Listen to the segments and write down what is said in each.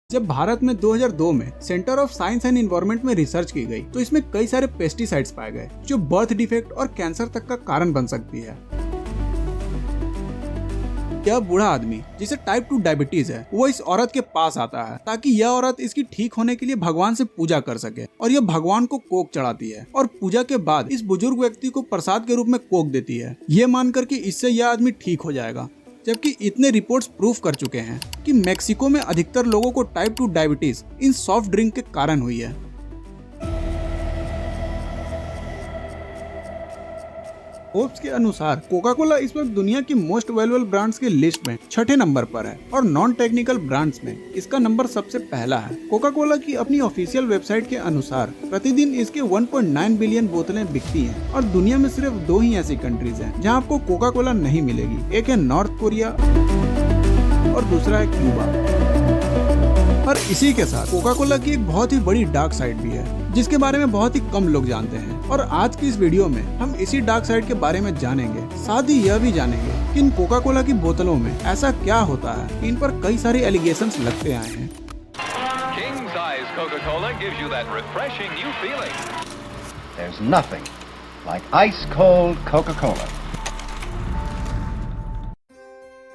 जब भारत में 2002 में centre of science and environment में रिसर्च की गई तो इसमें कई सारे पेस्टिसाइड्स पाए गए जो बर्थ डिफेक्ट और कैंसर तक का कारण बन सकती है। यह बूढ़ा आदमी जिसे टाइप 2 डायबिटीज है वो इस औरत के पास आता है ताकि यह औरत इसकी ठीक होने के लिए भगवान से पूजा कर सके और यह भगवान को कोक चढ़ाती है और पूजा के बाद इस बुजुर्ग व्यक्ति को प्रसाद के रूप में कोक देती है, ये मानकर कि इससे यह आदमी ठीक हो जाएगा। जबकि इतने रिपोर्ट्स प्रूफ कर चुके हैं कि मेक्सिको में अधिकतर लोगों को टाइप 2 डायबिटीज इन सॉफ्ट ड्रिंक के कारण हुई है। फोर्ब्स के अनुसार कोका कोला इस वक्त दुनिया की मोस्ट वैल्यूएबल ब्रांड्स की लिस्ट में 6ठे नंबर पर है और नॉन टेक्निकल ब्रांड्स में इसका नंबर सबसे पहला है। कोका कोला की अपनी ऑफिशियल वेबसाइट के अनुसार प्रतिदिन इसके 1.9 बिलियन बोतलें बिकती हैं और दुनिया में सिर्फ 2 ही ऐसी कंट्रीज हैं जहां आपको कोका कोला नहीं मिलेगी। एक है नॉर्थ कोरिया और दूसरा है क्यूबा। और इसी के साथ कोका कोला की एक बहुत ही बड़ी डार्क साइड भी है जिसके बारे में बहुत ही कम लोग जानते हैं और आज की इस वीडियो में हम इसी डार्क साइड के बारे में जानेंगे। साथ ही यह भी जानेंगे कि इन कोका कोला की बोतलों में ऐसा क्या होता है, इन पर कई सारे एलिगेशंस लगते आए हैं। King size Coca-Cola gives you that refreshing new feeling. There's nothing like ice cold Coca-Cola.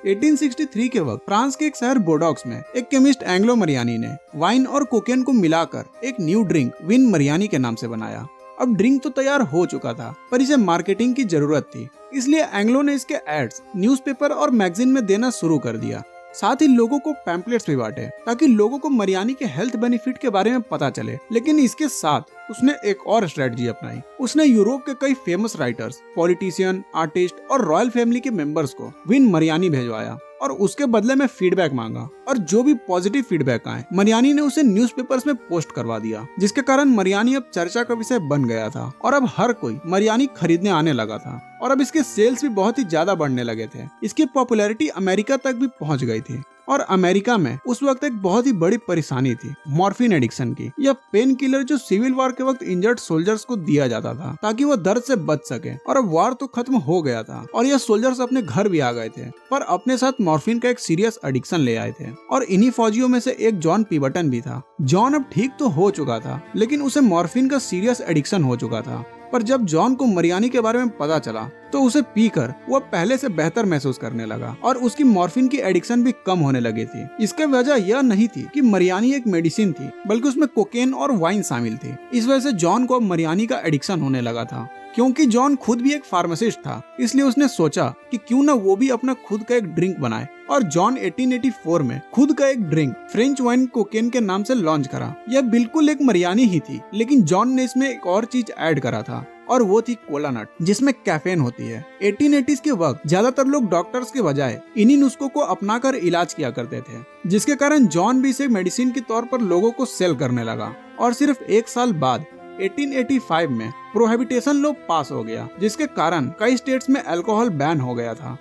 1863 के वक्त फ्रांस के एक शहर बोर्डॉक्स में एक केमिस्ट एंग्लो मरियानी ने वाइन और कोकेन को मिलाकर एक न्यू ड्रिंक विन मरियानी के नाम से बनाया। अब ड्रिंक तो तैयार हो चुका था पर इसे मार्केटिंग की जरूरत थी, इसलिए एंग्लो ने इसके एड्स न्यूज़पेपर और मैगजीन में देना शुरू कर दिया। साथ ही लोगों को पैम्पलेट्स भी बांटे ताकि लोगों को मरियानी के हेल्थ बेनिफिट के बारे में पता चले। लेकिन इसके साथ उसने एक और स्ट्रेटजी अपनाई। उसने यूरोप के कई फेमस राइटर्स, पॉलिटिशियन, आर्टिस्ट और रॉयल फैमिली के मेंबर्स को विन मरियानी भेजवाया और उसके बदले में फीडबैक मांगा और जो भी पॉजिटिव फीडबैक आए मरियानी ने उसे न्यूज़पेपर्स में पोस्ट करवा दिया, जिसके कारण मरियानी अब चर्चा का विषय बन गया था और अब हर कोई मरियानी खरीदने आने लगा था और अब इसके सेल्स भी बहुत ही ज्यादा बढ़ने लगे थे। इसकी पॉपुलैरिटी अमेरिका तक भी पहुंच गई थी और अमेरिका में उस वक्त एक बहुत ही बड़ी परेशानी थी मॉर्फिन एडिक्शन की। यह पेन किलर जो सिविल वॉर के वक्त इंजर्ड सोल्जर्स को दिया जाता था ताकि वो दर्द से बच सके और अब वॉर तो खत्म हो गया था और यह सोल्जर्स अपने घर भी आ गए थे पर अपने साथ मॉर्फिन का एक सीरियस एडिक्शन ले आए थे और इन्हीं फौजियों में से एक जॉन पीबर्टन भी था। जॉन अब ठीक तो हो चुका था लेकिन उसे मॉर्फिन का सीरियस एडिक्शन हो चुका था। पर जब जॉन को मरियानी के बारे में पता चला तो उसे पीकर वो पहले से बेहतर महसूस करने लगा और उसकी मॉर्फिन की एडिक्शन भी कम होने लगी थी। इसकी वजह यह नहीं थी कि मरियानी एक मेडिसिन थी बल्कि उसमें कोकेन और वाइन शामिल थी। इस वजह से जॉन को अब मरियानी का एडिक्शन होने लगा था। क्योंकि जॉन खुद भी एक फार्मासिस्ट था इसलिए उसने सोचा कि क्यों न वो भी अपना खुद का एक ड्रिंक बनाए और जॉन 1884 में खुद का एक ड्रिंक फ्रेंच वाइन कोकेन के नाम से लॉन्च करा। यह बिल्कुल एक मरियानी ही थी लेकिन जॉन ने इसमें एक और चीज ऐड करा था और वो थी कोला नट जिसमें कैफीन होती है। 1880s के वक्त ज्यादातर लोग डॉक्टर्स के बजाय इन्हीं नुस्खों को अपनाकर इलाज किया करते थे, जिसके कारण जॉन भी इसे मेडिसिन के तौर पर लोगों को सेल करने लगा और सिर्फ एक साल बाद 1885 में प्रोहिबिटेशन लॉ पास हो गया जिसके कारण कई स्टेट्स में अल्कोहल बैन हो गया था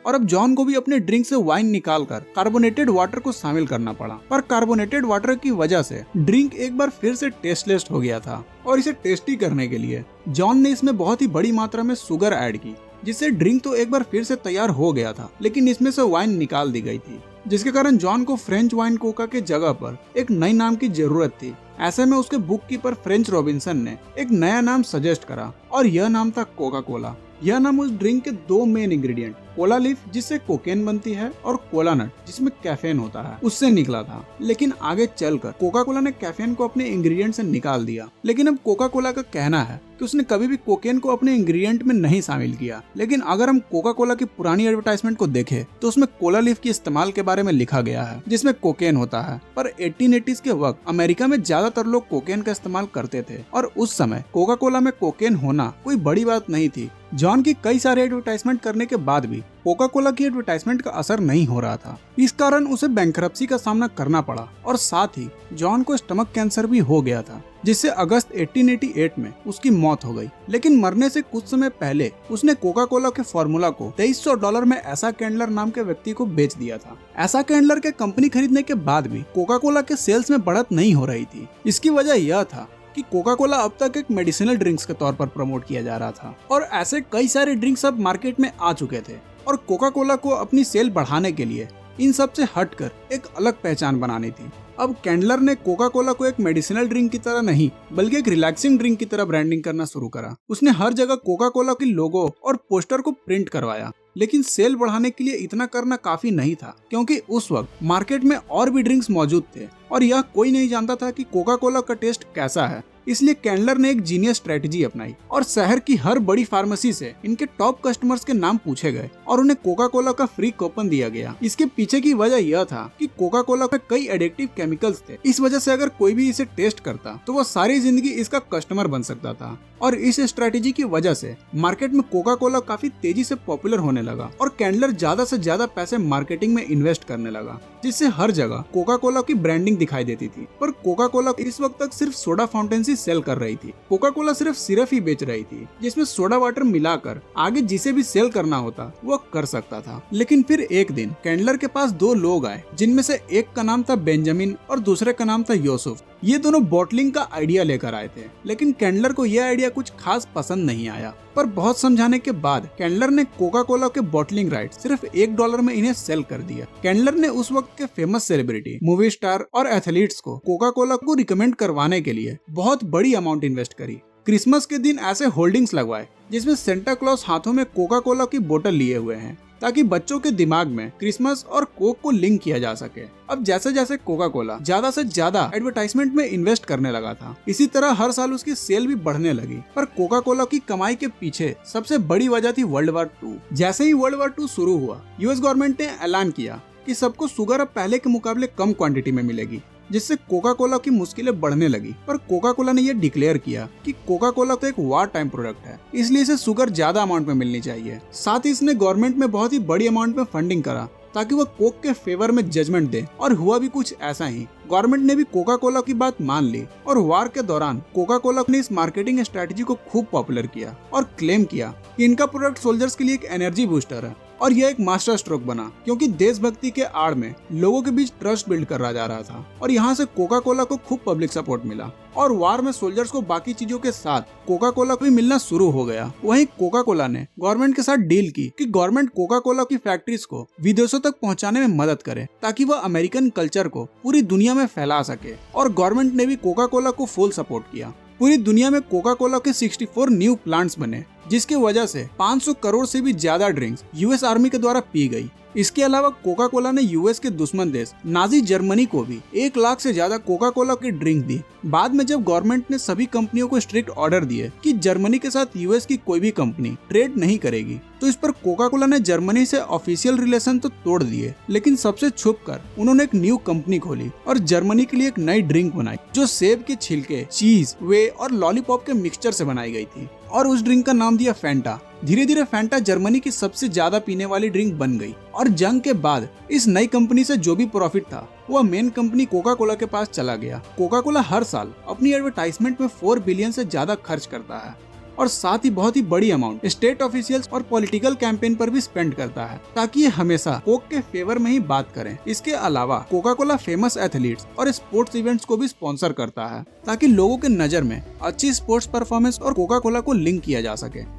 और अब जॉन को भी अपने ड्रिंक से वाइन निकालकर कार्बोनेटेड वाटर को शामिल करना पड़ा। पर कार्बोनेटेड वाटर की वजह से ड्रिंक एक बार फिर से टेस्टलेस हो गया था और इसे टेस्टी करने के लिए जॉन ने इसमें बहुत ही बड़ी मात्रा में शुगर ऐड की, जिससे ड्रिंक तो एक बार फिर से तैयार हो गया था लेकिन इसमें से वाइन निकाल दी गई थी, जिसके कारण जॉन को फ्रेंच वाइन कोका के जगह पर एक नए नाम की जरूरत थी। ऐसे में उसके बुक कीपर फ्रेंच रॉबिन्सन ने एक नया नाम सजेस्ट करा और यह नाम था कोका कोला। यह नाम उस ड्रिंक के 2 मेन इंग्रेडिएंट कोला लीफ जिससे कोकेन बनती है और कोला नट जिसमें कैफीन होता है उससे निकला था। लेकिन आगे चलकर कोका कोला ने कैफीन को अपने इंग्रेडिएंट से निकाल दिया। लेकिन अब कोका कोला का कहना है कि उसने कभी भी कोकेन को अपने इंग्रेडिएंट में नहीं शामिल किया। लेकिन अगर हम कोका कोला की पुरानी एडवर्टाइजमेंट को देखें तो उसमें कोला लीफ के इस्तेमाल के बारे में लिखा गया है जिसमें कोकेन होता है। पर 1880s के वक्त अमेरिका में ज्यादातर लोग कोकेन का इस्तेमाल करते थे और उस समय कोका कोला में कोकेन होना कोई बड़ी बात नहीं थी। जॉन की कई सारे एडवर्टाइजमेंट करने के बाद भी कोका कोला की एडवर्टाइजमेंट का असर नहीं हो रहा था। इस कारण उसे बैंकरप्सी का सामना करना पड़ा और साथ ही जॉन को स्टमक कैंसर भी हो गया था, जिससे अगस्त 1888 में उसकी मौत हो गई। लेकिन मरने से कुछ समय पहले उसने कोका कोला के फॉर्मूला को $2300 में ऐसा कैंडलर नाम के व्यक्ति को बेच दिया था। ऐसा कैंडलर के कंपनी खरीदने के बाद भी कोका कोला के सेल्स में बढ़त नहीं हो रही थी। इसकी वजह यह था कि कोका कोला अब तक एक मेडिसिनल ड्रिंक्स के तौर पर प्रमोट किया जा रहा था और ऐसे कई सारे ड्रिंक्स अब मार्केट में आ चुके थे और कोका कोला को अपनी सेल बढ़ाने के लिए इन सब से हटकर एक अलग पहचान बनानी थी। अब कैंडलर ने कोका कोला को एक मेडिसिनल ड्रिंक की तरह नहीं बल्कि एक रिलैक्सिंग ड्रिंक की तरह ब्रांडिंग करना शुरू करा। उसने हर जगह कोका कोला की लोगो और पोस्टर को प्रिंट करवाया, लेकिन सेल बढ़ाने के लिए इतना करना काफी नहीं था, क्योंकि उस वक्त मार्केट में और भी ड्रिंक्स मौजूद थे और यह कोई नहीं जानता था कि कोका कोला का टेस्ट कैसा है। इसलिए कैंडलर ने एक जीनियस स्ट्रेटजी अपनाई और शहर की हर बड़ी फार्मेसी से इनके टॉप कस्टमर्स के नाम पूछे गए और उन्हें कोका कोला का फ्री कूपन दिया गया। इसके पीछे की वजह यह था कि कोका कोला में कई एडिक्टिव केमिकल्स थे। इस वजह से अगर कोई भी इसे टेस्ट करता तो वह सारी जिंदगी इसका कस्टमर बन सकता था। और इस स्ट्रेटेजी की वजह से मार्केट में कोका कोला काफी तेजी से पॉपुलर होने लगा और कैंडलर ज्यादा से ज्यादा पैसे मार्केटिंग में इन्वेस्ट करने लगा, जिससे हर जगह कोका कोला की ब्रांडिंग दिखाई देती थी। पर कोका कोला इस वक्त तक सिर्फ सोडा फाउंटेन ही सेल कर रही थी। कोका कोला सिर्फ सिरप ही बेच रही थी, जिसमें सोडा वाटर मिलाकर आगे जिसे भी सेल करना होता वह कर सकता था। लेकिन फिर एक दिन कैंडलर के पास दो लोग आए, जिनमें से एक का नाम था बेंजामिन और दूसरे का नाम था यूसुफ। ये दोनों बॉटलिंग का आइडिया लेकर आए थे, लेकिन कैंडलर को यह आइडिया कुछ खास पसंद नहीं आया। पर बहुत समझाने के बाद कैंडलर ने कोका कोला के बॉटलिंग राइट सिर्फ $1 में इन्हें सेल कर दिया। कैंडलर ने उस वक्त के फेमस सेलिब्रिटी, मूवी स्टार और एथलीट्स को कोका कोला को रिकमेंड करवाने के लिए बहुत बड़ी अमाउंट इन्वेस्ट करी। क्रिसमस के दिन ऐसे होल्डिंग्स लगवाए जिसमें सेंटा क्लॉज हाथों में कोका कोला की बोतल लिए हुए हैं, ताकि बच्चों के दिमाग में क्रिसमस और कोक को लिंक किया जा सके। अब जैसे जैसे कोका कोला ज्यादा से ज्यादा एडवर्टाइजमेंट में इन्वेस्ट करने लगा था, इसी तरह हर साल उसकी सेल भी बढ़ने लगी। पर कोका कोला की कमाई के पीछे सबसे बड़ी वजह थी वर्ल्ड वॉर 2। जैसे ही वर्ल्ड वॉर 2 शुरू हुआ, यूएस गवर्नमेंट ने ऐलान किया कि सबको शुगर अब पहले के मुकाबले कम क्वांटिटी में मिलेगी, जिससे कोका कोला की मुश्किलें बढ़ने लगी। पर कोका कोला ने यह डिक्लेयर किया कि कोका कोला तो एक वार टाइम प्रोडक्ट है, इसलिए इसे शुगर ज्यादा अमाउंट में मिलनी चाहिए। साथ ही इसने गवर्नमेंट में बहुत ही बड़ी अमाउंट में फंडिंग करा ताकि वह कोक के फेवर में जजमेंट दे, और हुआ भी कुछ ऐसा ही। गवर्नमेंट ने भी कोका कोला की बात मान ली और वार के दौरान कोका कोला ने इस मार्केटिंग स्ट्रेटजी को खूब पॉपुलर किया और क्लेम किया कि इनका प्रोडक्ट सोल्जर्स के लिए एक एनर्जी बूस्टर है। और यह एक मास्टर स्ट्रोक बना, क्योंकि देशभक्ति के आड़ में लोगों के बीच ट्रस्ट बिल्ड करा जा रहा था और यहाँ से कोका कोला को खूब पब्लिक सपोर्ट मिला और वार में सोल्जर्स को बाकी चीजों के साथ कोका कोला भी मिलना शुरू हो गया। वहीं कोका कोला ने गवर्नमेंट के साथ डील की कि गवर्नमेंट कोका कोला की फैक्ट्रीज को विदेशों तक पहुंचाने में मदद करे, ताकि वह अमेरिकन कल्चर को पूरी दुनिया में फैला सके। और गवर्नमेंट ने भी कोका कोला को फुल सपोर्ट किया। पूरी दुनिया में कोका कोला के 64 न्यू प्लांट्स बने, जिसकी वजह से 500 करोड़ से भी ज्यादा ड्रिंक्स यूएस आर्मी के द्वारा पी गई। इसके अलावा कोका कोला ने यूएस के दुश्मन देश नाजी जर्मनी को भी 1 लाख से ज्यादा कोका कोला की ड्रिंक दी। बाद में जब गवर्नमेंट ने सभी कंपनियों को स्ट्रिक्ट ऑर्डर दिए कि जर्मनी के साथ यूएस की कोई भी कंपनी ट्रेड नहीं करेगी, तो इस पर कोका कोला ने जर्मनी से ऑफिशियल रिलेशन तो तोड़ दिए, लेकिन सबसे छुपकर उन्होंने एक न्यू कंपनी खोली और जर्मनी के लिए एक नई ड्रिंक बनाई, जो सेब के छिलके, चीज, वे और लॉलीपॉप के मिक्सचर से बनाई गई थी, और उस ड्रिंक का नाम दिया फैंटा। धीरे धीरे फैंटा जर्मनी की सबसे ज्यादा पीने वाली ड्रिंक बन गई और जंग के बाद इस नई कंपनी से जो भी प्रॉफिट था वह मेन कंपनी कोका कोला के पास चला गया। कोका कोला हर साल अपनी एडवर्टाइजमेंट में 4 बिलियन से ज्यादा खर्च करता है और साथ ही बहुत ही बड़ी अमाउंट स्टेट ऑफिशियल्स और पॉलिटिकल कैंपेन पर भी स्पेंड करता है, ताकि ये हमेशा कोक के फेवर में ही बात करें। इसके अलावा कोका कोला फेमस एथलीट्स और स्पोर्ट्स इवेंट्स को भी स्पॉन्सर करता है, ताकि लोगों के नजर में अच्छी स्पोर्ट्स परफॉर्मेंस और कोका कोला को लिंक किया जा सके।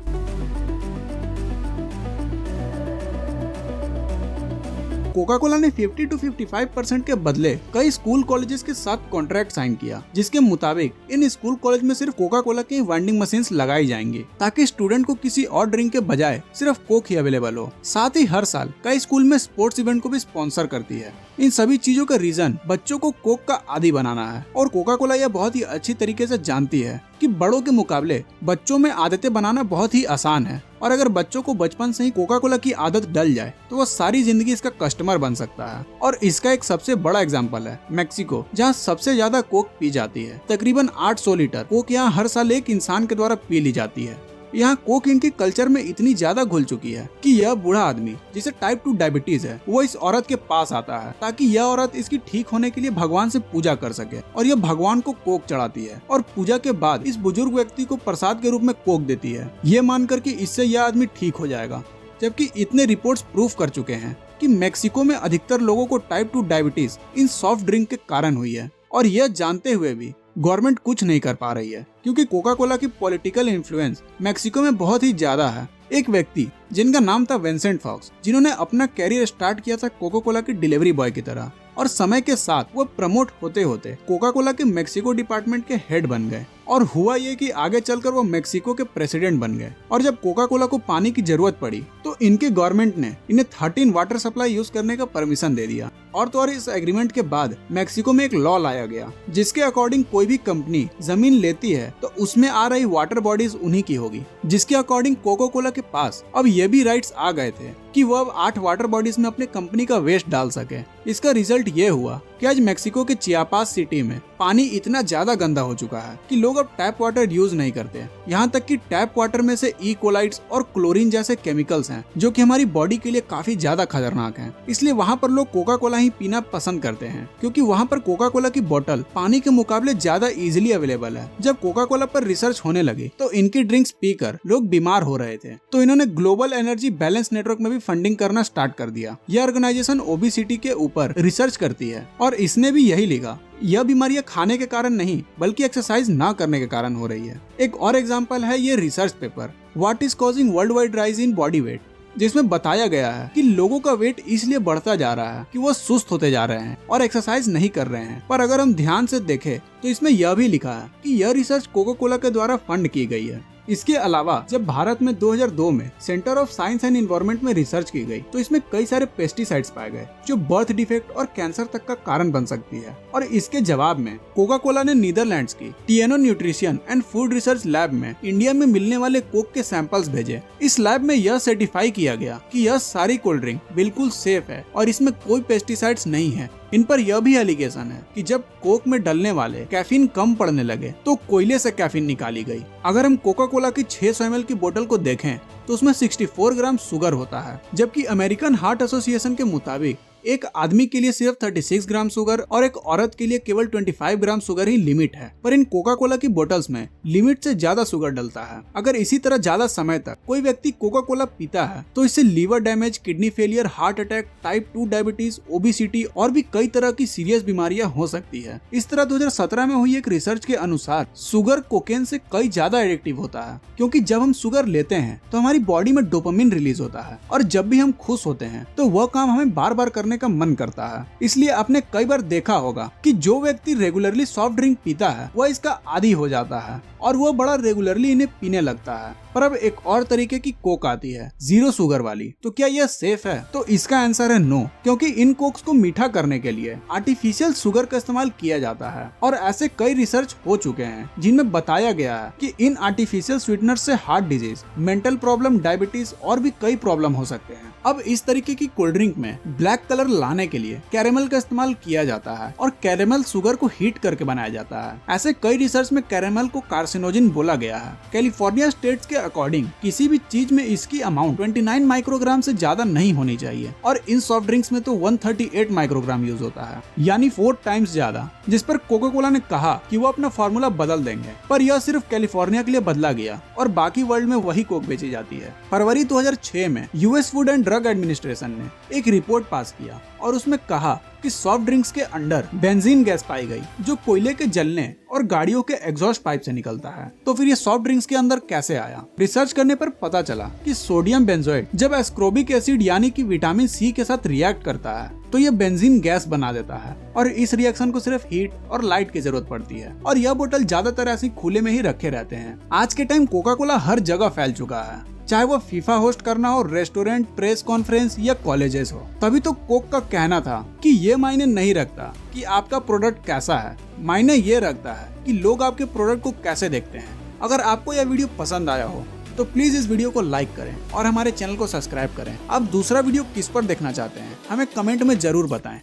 कोका कोला ने 50 to 55% के बदले कई स्कूल कॉलेजेस के साथ कॉन्ट्रैक्ट साइन किया, जिसके मुताबिक इन स्कूल कॉलेज में सिर्फ कोका कोला की वेंडिंग मशीन्स लगाई जाएंगी, ताकि स्टूडेंट को किसी और ड्रिंक के बजाय सिर्फ कोक ही अवेलेबल हो। साथ ही हर साल कई स्कूल में स्पोर्ट्स इवेंट को भी स्पॉन्सर करती है। इन सभी चीजों का रीजन बच्चों को कोक का आदी बनाना है, और कोका कोला यह बहुत ही अच्छी तरीके से जानती है कि बड़ों के मुकाबले बच्चों में आदतें बनाना बहुत ही आसान है, और अगर बच्चों को बचपन से ही कोका कोला की आदत डल जाए तो वो सारी जिंदगी इसका कस्टमर बन सकता है। और इसका एक सबसे बड़ा एग्जांपल है मेक्सिको, जहाँ सबसे ज्यादा कोक पी जाती है। तकरीबन 800 लीटर कोक यहाँ हर साल एक इंसान के द्वारा पी ली जाती है। यहाँ कोक इनकी कल्चर में इतनी ज्यादा घुल चुकी है कि यह बूढ़ा आदमी जिसे टाइप 2 डायबिटीज है, वो इस औरत के पास आता है, ताकि यह औरत इसकी ठीक होने के लिए भगवान से पूजा कर सके, और यह भगवान को कोक चढ़ाती है और पूजा के बाद इस बुजुर्ग व्यक्ति को प्रसाद के रूप में कोक देती है, ये मानकर कि इससे यह आदमी ठीक हो जाएगा। जबकि इतने रिपोर्ट्स प्रूफ कर चुके हैं कि मेक्सिको में अधिकतर लोगों को टाइप 2 डायबिटीज इन सॉफ्ट ड्रिंक के कारण हुई है, और यह जानते हुए भी गवर्नमेंट कुछ नहीं कर पा रही है, क्योंकि कोका कोला की पॉलिटिकल इन्फ्लुएंस मेक्सिको में बहुत ही ज्यादा है। एक व्यक्ति जिनका नाम था विंसेंट फॉक्स, जिन्होंने अपना कैरियर स्टार्ट किया था कोका कोला के डिलीवरी बॉय की तरह, और समय के साथ वो प्रमोट होते होते कोका कोला के मेक्सिको डिपार्टमेंट के हेड बन गए। और हुआ ये कि आगे चलकर वो मेक्सिको के प्रेसिडेंट बन गए। और जब कोका कोला को पानी की जरूरत पड़ी तो इनके गवर्नमेंट ने इन्हें 13 वाटर सप्लाई यूज करने का परमिशन दे दिया। और तो और इस एग्रीमेंट के बाद मेक्सिको में एक लॉ लाया गया जिसके अकॉर्डिंग कोई भी कंपनी जमीन लेती है तो उसमें आ रही वाटर बॉडीज उन्हीं की होगी, जिसके अकॉर्डिंग कोका कोला के पास अब ये भी राइट्स आ गए थे कि वो अब 8 वाटर बॉडीज में अपने कंपनी का वेस्ट डाल सके। इसका रिजल्ट ये हुआ कि आज मेक्सिको के चियापास सिटी में पानी इतना ज्यादा गंदा हो चुका है कि लोग अब टैप वाटर यूज नहीं करते। यहाँ तक कि टैप वाटर में से ई कोलाइड्स और क्लोरीन जैसे केमिकल्स हैं जो कि हमारी बॉडी के लिए काफी ज्यादा खतरनाक हैं। इसलिए वहाँ पर लोग कोका कोला ही पीना पसंद करते हैं, क्योंकि वहाँ पर कोका कोला की बोतल पानी के मुकाबले ज्यादा इजीली अवेलेबल है। जब कोका कोला पर रिसर्च होने लगी तो इनकी ड्रिंक्स पीकर लोग बीमार हो रहे थे, तो इन्होंने ग्लोबल एनर्जी बैलेंस नेटवर्क में भी फंडिंग करना स्टार्ट कर दिया। यह ऑर्गेनाइजेशन ओबेसिटी के ऊपर रिसर्च करती है और इसने भी यही लिखा, यह बीमारियां खाने के कारण नहीं बल्कि एक्सरसाइज ना करने के कारण हो रही है। एक और एग्जांपल है ये research paper what is causing world wide rise in body weight, जिसमें बताया गया है कि लोगों का वेट इसलिए बढ़ता जा रहा है कि वो सुस्त होते जा रहे हैं और एक्सरसाइज नहीं कर रहे हैं। पर अगर हम ध्यान से देखें तो इसमें यह भी लिखा है कि यह रिसर्च कोका कोला के द्वारा फंड की गई है। इसके अलावा जब भारत में 2002 में centre of science and environment में रिसर्च की गई तो इसमें कई सारे पेस्टिसाइड्स पाए गए जो बर्थ डिफेक्ट और कैंसर तक का कारण बन सकती है। और इसके जवाब में कोका कोला ने नीदरलैंड्स की TNO nutrition and food research lab में इंडिया में मिलने वाले कोक के सैंपल्स भेजे। इस लैब में यह सर्टिफाई किया गया कि यह सारी कोल्ड ड्रिंक बिल्कुल सेफ है और इसमें कोई पेस्टिसाइड्स नहीं है। इन पर यह भी एलिगेशन है कि जब कोक में डलने वाले कैफीन कम पड़ने लगे तो कोयले से कैफीन निकाली गई। अगर हम कोका कोला की 600 ml की बोतल को देखें तो उसमें 64 ग्राम शुगर होता है, जबकि अमेरिकन हार्ट एसोसिएशन के मुताबिक एक आदमी के लिए सिर्फ 36 ग्राम शुगर और एक औरत के लिए केवल 25 ग्राम शुगर ही लिमिट है। पर इन कोका कोला की बोतल्स में लिमिट से ज्यादा शुगर डलता है। अगर इसी तरह ज्यादा समय तक कोई व्यक्ति कोका कोला पीता है तो इससे liver damage, kidney failure, heart attack, type 2 diabetes, obesity और भी कई तरह की सीरियस बीमारियां हो सकती है। इस तरह 2017 में हुई एक रिसर्च के अनुसार शुगर कोकेन से कई ज्यादा एडिक्टिव होता है, क्योंकि जब हम शुगर लेते हैं तो हमारी बॉडी में डोपामिन रिलीज होता है और जब भी हम खुश होते हैं तो वह काम हमें बार बार करने का मन करता है। इसलिए आपने कई बार देखा होगा कि जो व्यक्ति रेगुलरली सॉफ्ट ड्रिंक पीता है वह इसका आदी हो जाता है और वह बड़ा रेगुलरली इन्हें पीने लगता है। पर अब एक और तरीके की कोक आती है, 0 शुगर वाली। तो क्या यह सेफ है? तो इसका आंसर है नो, क्योंकि इन कोक्स को मीठा करने के लिए आर्टिफिशियल शुगर का इस्तेमाल किया जाता है। और ऐसे कई रिसर्च हो चुके हैं जिनमें बताया गया है कि इन आर्टिफिशियल स्वीटनर से heart disease, mental problem, diabetes और भी कई प्रॉब्लम हो सकते हैं। अब इस तरीके की कोल्ड ड्रिंक में ब्लैक कलर लाने के लिए कैरेमल का इस्तेमाल किया जाता है और कैरेमल शुगर को हीट करके बनाया जाता है। ऐसे कई रिसर्च में कैरेमल को कार्सिनोजन बोला गया है। कैलिफोर्निया स्टेट्स के अकॉर्डिंग किसी भी चीज में इसकी अमाउंट 29 माइक्रोग्राम से ज्यादा नहीं होनी चाहिए और इन सॉफ्ट ड्रिंक्स में तो 138 माइक्रोग्राम यूज होता है, यानी 4 टाइम्स ज्यादा। जिस पर कोका कोला ने कहा कि वो अपना फॉर्मूला बदल देंगे, पर यह सिर्फ कैलिफोर्निया के लिए बदला गया और बाकी वर्ल्ड में वही कोक बेची जाती है। फरवरी 2006 में US food and drug administration ने एक रिपोर्ट पास किया और उसमें कहा कि सॉफ्ट ड्रिंक्स के अंदर बेंजीन गैस पाई गई जो कोयले के जलने और गाड़ियों के एग्जॉस्ट पाइप से निकलता है। तो फिर ये सॉफ्ट ड्रिंक्स के अंदर कैसे आया? रिसर्च करने पर पता चला कि सोडियम बेंजोएट जब एस्कोर्बिक एसिड यानी कि विटामिन सी के साथ रिएक्ट करता है तो यह बेंजीन गैस बना देता है और इस रिएक्शन को सिर्फ हीट और लाइट की जरूरत पड़ती है और यह बोतल ज्यादातर ऐसी खुले में ही रखे रहते हैं। आज के टाइम कोका कोला हर जगह फैल चुका है, चाहे वो फीफा होस्ट करना हो, रेस्टोरेंट, प्रेस कॉन्फ्रेंस या कॉलेजेस हो। तभी तो कोक का कहना था कि ये मायने नहीं रखता कि आपका प्रोडक्ट कैसा है, मायने ये रखता है कि लोग आपके प्रोडक्ट को कैसे देखते हैं। अगर आपको यह वीडियो पसंद आया हो तो प्लीज इस वीडियो को लाइक करें और हमारे चैनल को सब्सक्राइब करें। आप दूसरा वीडियो किस पर देखना चाहते हैं हमें कमेंट में जरूर बताएं।